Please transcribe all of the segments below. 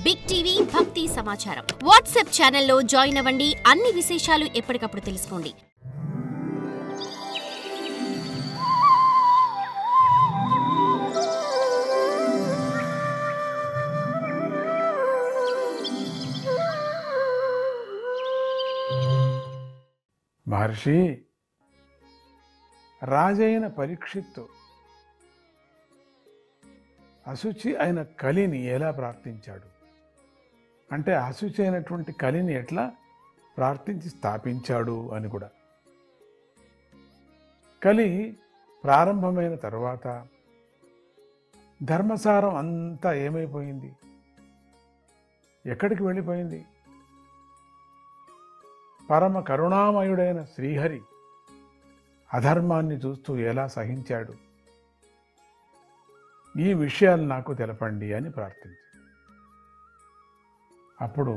Big TV భక్తి సమాచారం WhatsApp ఛానల్లో జాయిన్ అవ్వండి. అన్ని విశేషాలు ఎప్పటికప్పుడు తెలుసుకోండి. మహర్షి, రాజైన పరీక్షిత్తు అశుచి అయిన కలిని ఎలా ప్రార్థించాడు అంటే, అశుచి అయినటువంటి కలిని ఎట్లా ప్రార్థించి స్థాపించాడు అని కూడా. కలి ప్రారంభమైన తర్వాత ధర్మసారం అంతా ఏమైపోయింది? ఎక్కడికి వెళ్ళిపోయింది? పరమ కరుణామయుడైన శ్రీహరి అధర్మాన్ని చూస్తూ ఎలా సహించాడు? ఈ విషయాలు నాకు తెలపండి అని ప్రార్థించింది. అప్పుడు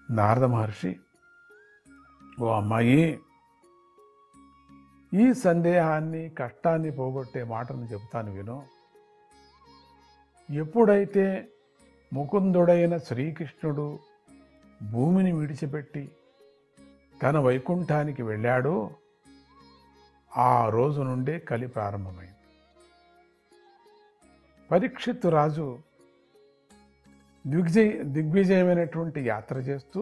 నారద మహర్షి, ఓ అమ్మాయి, ఈ సందేహాన్ని కష్టాన్ని పోగొట్టే మాటను చెబుతాను విను. ఎప్పుడైతే ముకుందుడైన శ్రీకృష్ణుడు భూమిని విడిచిపెట్టి తన వైకుంఠానికి వెళ్ళాడో ఆ రోజు నుండే కలి ప్రారంభమైంది. పరీక్షిత్తు రాజు దిగ్విజయమైనటువంటి యాత్ర చేస్తూ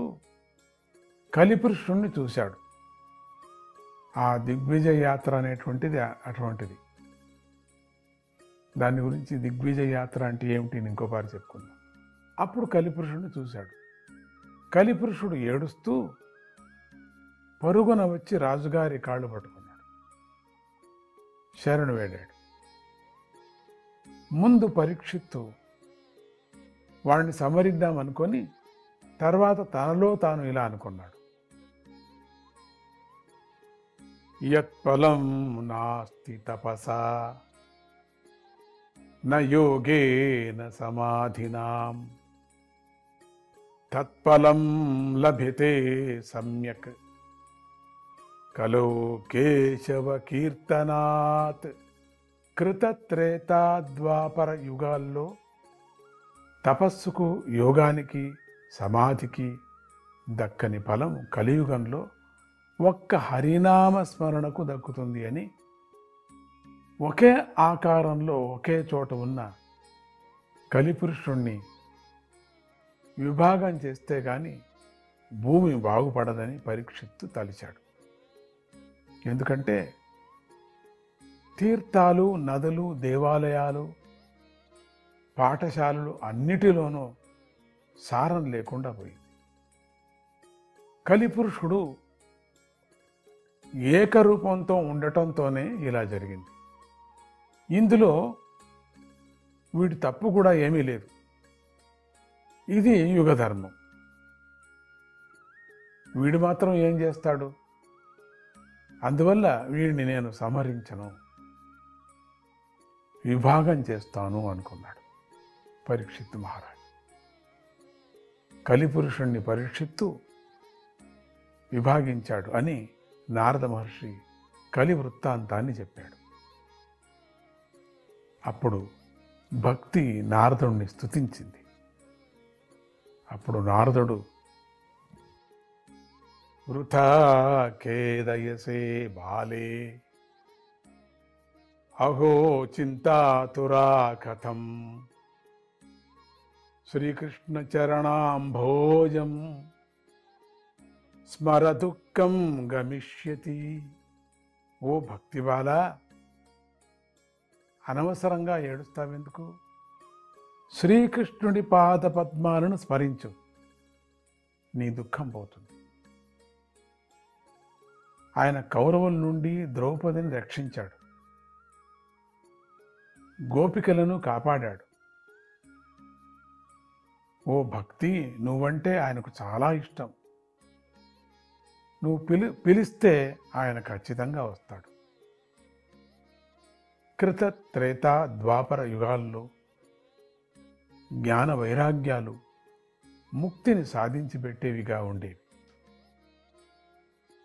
కలిపురుషుణ్ణి చూశాడు. ఆ దిగ్విజయ యాత్ర అనేటువంటిది అటువంటిది. దాని గురించి దిగ్విజయ యాత్ర అంటే ఏమిటి ఇంకోపారి చెప్పుకుందాం. అప్పుడు కలిపురుషుణ్ణి చూశాడు. కలిపురుషుడు ఏడుస్తూ పరుగున వచ్చి రాజుగారి కాళ్ళు పట్టుకున్నాడు, శరణు వేడాడు. ముందు పరీక్షిత్తు వాడిని సమరిద్దామనుకొని తర్వాత తనలో తాను ఇలా అనుకున్నాడు, యత్ఫలం నాస్తి తపసా న యోగేన సమాధినాం తత్ఫలం లభ్యతే సమ్యక్ కలో కేశవ కీర్తనాత్. కృతత్రేతాద్వాపర యుగాల్లో తపస్సుకు, యోగానికి, సమాధికి దక్కని ఫలం కలియుగంలో ఒక్క హరినామ స్మరణకు దక్కుతుంది అని ఒకే ఆకారంలో ఒకే చోట ఉన్న కలిపురుషుణ్ణి విభాగం చేస్తే గాని భూమి బాగుపడదని పరీక్షిత్తు తలిచాడు. ఎందుకంటే తీర్థాలు, నదులు, దేవాలయాలు, పాఠశాలలు అన్నిటిలోనూ సారం లేకుండా పోయింది. కలిపురుషుడు ఏకరూపంతో ఉండటంతోనే ఇలా జరిగింది. ఇందులో వీడి తప్పు కూడా ఏమీ లేదు. ఇది యుగధర్మం. వీడు మాత్రం ఏం చేస్తాడు? అందువల్ల వీడిని నేను సంహరించను, విభాగం చేస్తాను అనుకున్నాడు పరీక్షిత్తు మహారాజు. కలిపురుషుణ్ణి పరీక్షిత్తు విభాగించాడు అని నారద మహర్షి కలి వృత్తాంతాన్ని చెప్పాడు. అప్పుడు భక్తి నారదుడిని స్తుతించింది. అప్పుడు నారదుడు, వృథా ఖేదయసే బాలే అహో చింతాతురా కథం శ్రీకృష్ణ చరణాంభోజం స్మర దుఃఖం గమిష్యతి. ఓ భక్తిబాల, అనవసరంగా ఏడుస్తావెందుకు? శ్రీకృష్ణుడి పాద పద్మాలను స్మరించు, నీ దుఃఖం పోతుంది. ఆయన కౌరవుల నుండి ద్రౌపదిని రక్షించాడు, గోపికలను కాపాడాడు. ఓ భక్తి, నువ్వంటే ఆయనకు చాలా ఇష్టం. నువ్వు పిలిస్తే ఆయన ఖచ్చితంగా వస్తాడు. కృత, త్రేత, ద్వాపర యుగాల్లో జ్ఞాన వైరాగ్యాలు ముక్తిని సాధించి పెట్టేవిగా ఉండేవి.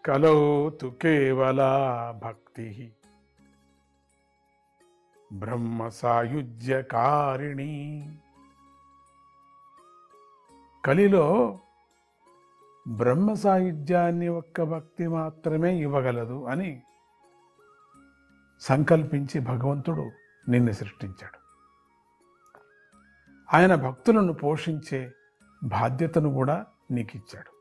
కలౌ తు కేవలా భక్తి బ్రహ్మ సాయుజ్యకారిణి. కలిలో బ్రహ్మ సాయుధ్యాన్ని ఒక్క భక్తి మాత్రమే ఇవ్వగలదు అని సంకల్పించి భగవంతుడు నిన్ను సృష్టించాడు. ఆయన భక్తులను పోషించే బాధ్యతను కూడా నీకు ఇచ్చాడు.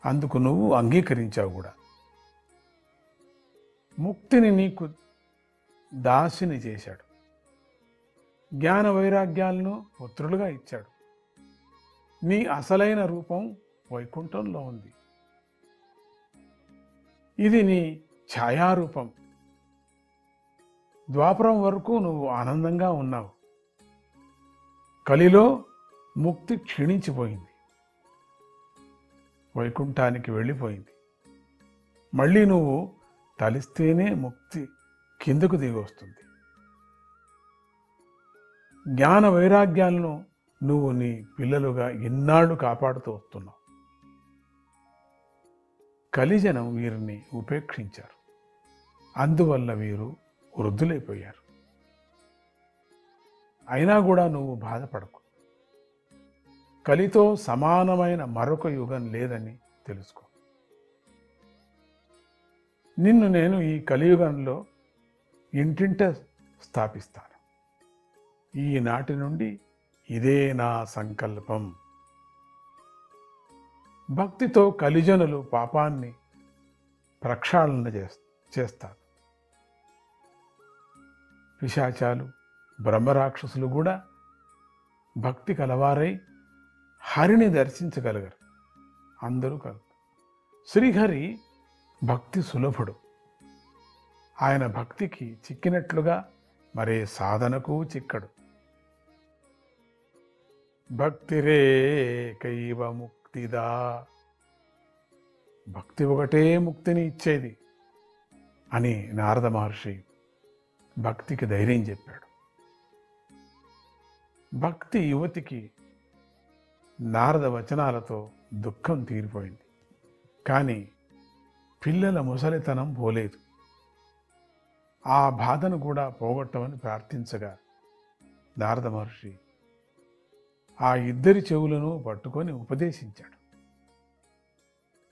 అందుకు నువ్వు అంగీకరించావు కూడా. ముక్తిని నీకు దాసిని చేశాడు. జ్ఞాన వైరాగ్యాలను పుత్రులుగా ఇచ్చాడు. నీ అసలైన రూపం వైకుంఠంలో ఉంది. ఇది నీ ఛాయారూపం. ద్వాపరం వరకు నువ్వు ఆనందంగా ఉన్నావు. కలిలో ముక్తి క్షీణించిపోయింది, వైకుంఠానికి వెళ్ళిపోయింది. మళ్ళీ నువ్వు తలిస్తేనే ముక్తి కిందకు దిగి వస్తుంది. జ్ఞాన వైరాగ్యాలను నువ్వు నీ పిల్లలుగా ఇన్నాళ్ళు కాపాడుతూ వస్తున్నావు. కలిజనం వీరిని ఉపేక్షించారు. అందువల్ల వీరు వృద్ధులైపోయారు. అయినా కూడా నువ్వు బాధపడకు. కలితో సమానమైన మరొక యుగం లేదని తెలుసుకో. నిన్ను నేను ఈ కలియుగంలో ఇంటింట స్థాపిస్తాను. ఈనాటి నుండి ఇదే నా సంకల్పం. భక్తితో కలిజనులు పాపాన్ని ప్రక్షాళన చేస్తారు. పిశాచాలు, బ్రహ్మరాక్షసులు కూడా భక్తి కలవారై హరిని దర్శించగలగరు. అందరూ కలరు. శ్రీహరి భక్తి సులభుడు. ఆయన భక్తికి చిక్కినట్లుగా మరే సాధనకు చిక్కడు. భక్తిరేకైవ ముక్తిదా. భక్తి ఒకటే ముక్తిని ఇచ్చేది అని నారద మహర్షి భక్తికి ధైర్యం చెప్పాడు. భక్తి యువతికి నారద వచనాలతో దుఃఖం తీరిపోయింది. కానీ పిల్లల ముసలితనం పోలేదు. ఆ బాధను కూడా పోగొట్టమని ప్రార్థించగా నారద మహర్షి ఆ ఇద్దరి చెవులను పట్టుకొని ఉపదేశించాడు.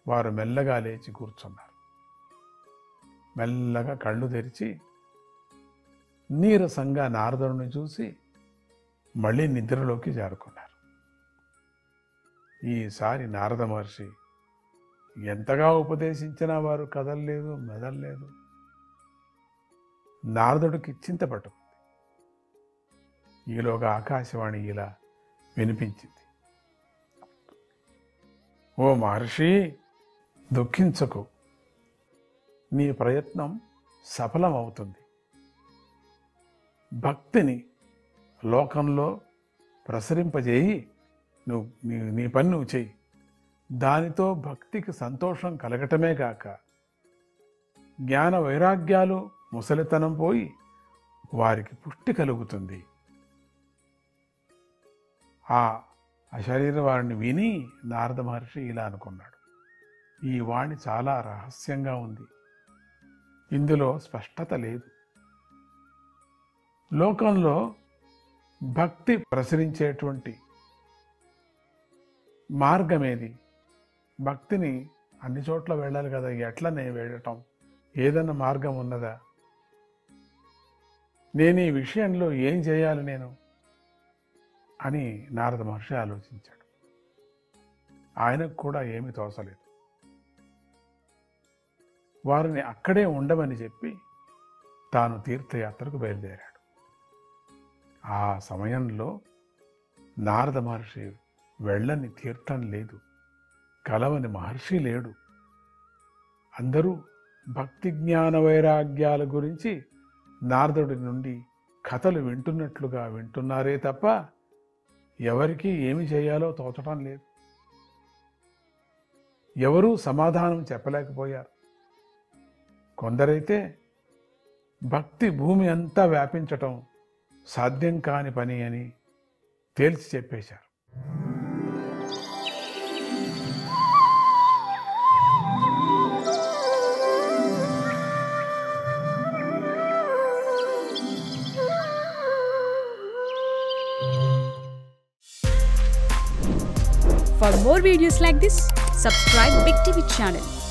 వారు మెల్లగా లేచి కూర్చున్నారు. మెల్లగా కళ్ళు తెరిచి నీరసంగా నారదుడిని చూసి మళ్ళీ నిద్రలోకి జారుకున్నారు. ఈసారి నారద మహర్షి ఎంతగా ఉపదేశించినా వారు కదలలేదు, మెదలలేదు. నారదుడికి చింత పట్టుకుంది. ఈలోగా ఆకాశవాణి ఇలా వినిపించింది. ఓ మహర్షి, దుఃఖించకు. నీ ప్రయత్నం సఫలమవుతుంది. భక్తిని లోకంలో ప్రసరింపజేయి. నీ పని నువ్వు చెయ్యి. దానితో భక్తికి సంతోషం కలగటమే గాక జ్ఞాన వైరాగ్యాలు ముసలితనం పోయి వారికి పుష్టి కలుగుతుంది. ఆ అశరీర వారిని విని నారద మహర్షి ఇలా అనుకున్నాడు. ఈ వాణి చాలా రహస్యంగా ఉంది. ఇందులో స్పష్టత లేదు. లోకంలో భక్తి ప్రసరించేటువంటి మార్గమేది? భక్తిని అన్ని చోట్ల వెళ్ళాలి కదా, ఎట్లనే వెళ్ళటం? ఏదన్నా మార్గం ఉన్నదా? నేను ఈ విషయంలో ఏం చేయాలి నేను అని నారద మహర్షి ఆలోచించాడు. ఆయనకు కూడా ఏమీ తోచలేదు. వారిని అక్కడే ఉండమని చెప్పి తాను తీర్థయాత్రకు బయలుదేరాడు. ఆ సమయంలో నారద మహర్షి వెళ్ళని తీర్థం లేదు, కలవని మహర్షి లేడు. అందరూ భక్తి జ్ఞాన వైరాగ్యాల గురించి నారదుడి నుండి కథలు వింటున్నట్లుగా వింటున్నారే తప్ప ఎవరికీ ఏమి చేయాలో తోచటం లేదు. ఎవరూ సమాధానం చెప్పలేకపోయారు. కొందరైతే భక్తి భూమి అంతా వ్యాపించటం సాధ్యం కాని పని అని తేల్చి చెప్పేశారు. For more videos like this, subscribe Big TV channel.